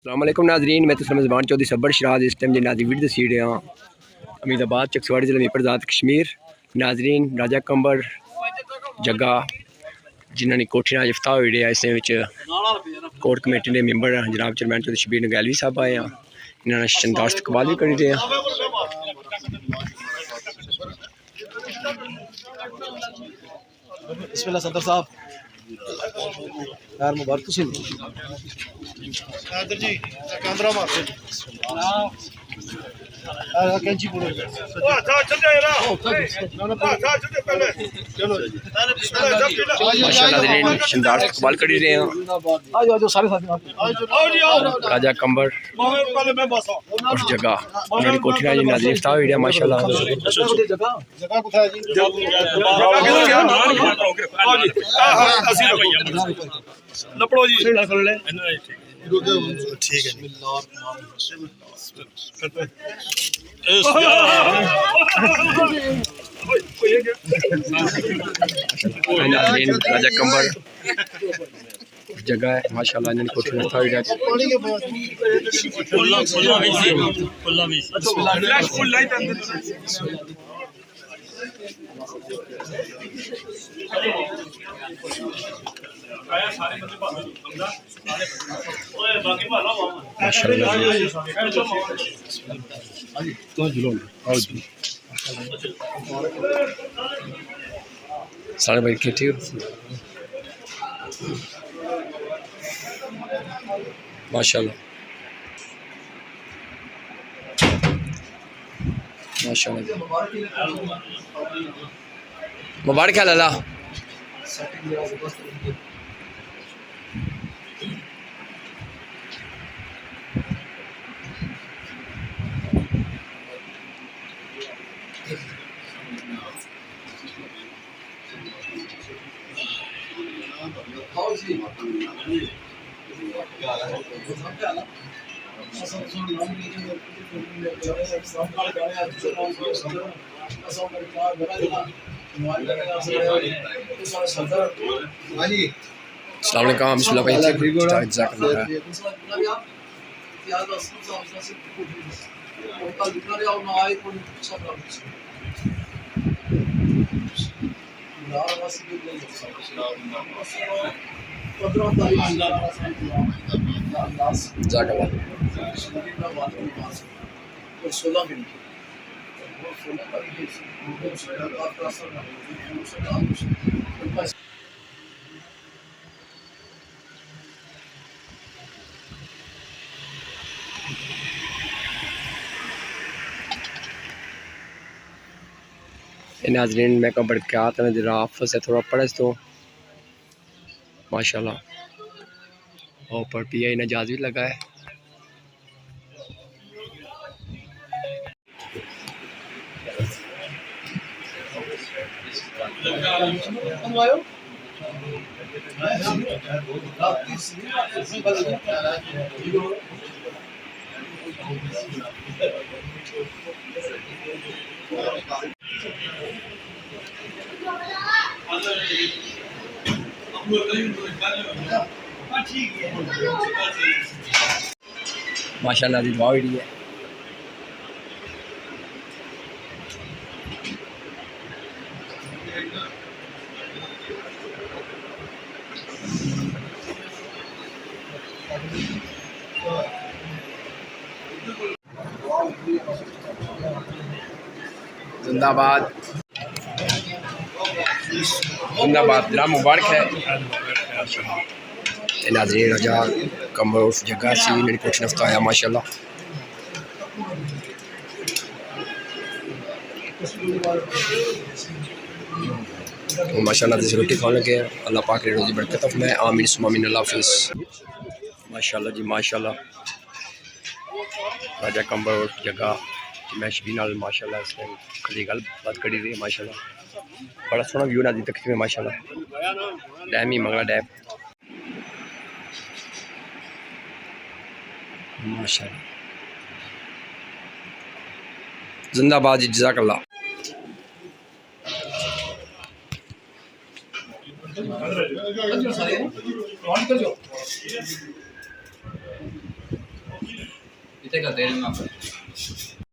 अस्सलामुअलैकुम नाजरीन, मैं तो ज़बान चौधरी सब्बर शराज इस टाइम नाजी वीडियो दसी रहा अमीदाबाद चकसवाड़ी जिले में आज़ाद कश्मीर। नाजरीन राजा कंबर जगह जिन्होंने कोठी अज इफ्ताह हो रहा इस कोर्ट कमेटी के मैंबर जनाब चेयरमैन चौधरी शबीर नगैलवी साहब आए हैं। इन्होंने शनदाश्त इकबाल भी करी रहे हैं। बिस्मिल्लाह सदर साहब यार मुबारक जी कैमरा मारते कैंची पूरे नाजरीन शनदाश्त इकबाल करी रहे हैं। राजा कंबर उस जगह उन्होंने कोठी अज नाजरीन इफ्ताह हो रहा माशाल्लाह। लपड़ो जी ठीक है राजा कंबर जगह है माशाल्लाह। इन्होंने कोठी में इफ्ताह हो सारे भाई के ठीक माशाल्लाह माशाल्लाह। मुबारक है लाला। अस्सलाम वालेकुम बिस्मिल्लाह भाई नाजरीन मैं कहा बरक़ात जरा ऑफिस है थोड़ा पढ़स तो माशाल्लाह। और पर PI नजाज भी लगा है। माशाल्लाह दी दुआ हुई है। जिंदाबाद जिंदाबाद जनाब मुबारक है। नाज़रीन राजा कंबर उस जगह से मेरी कोठी नफ्ता आया माशाल्लाह। माशाल्लाह जैसे रोटी खाने लगे अल्लाह पाक ने रोज़ी बरकत में आमीन सुमामीन अल्लाह हाफिज़। माशाल्लाह जी माशाल्लाह राजा कंबर उस जगह मैं शबीर नाल माशाल्लाह इस टाइम खली गल बात करी रही है माशाल्लाह। बड़ा सोहना व्यू ना दी तक में माशाल्लाह। डैम ही मंगला डैम माशाल्लाह। जिंदाबाद जज़ाकल्लाह। इतने का तेरे में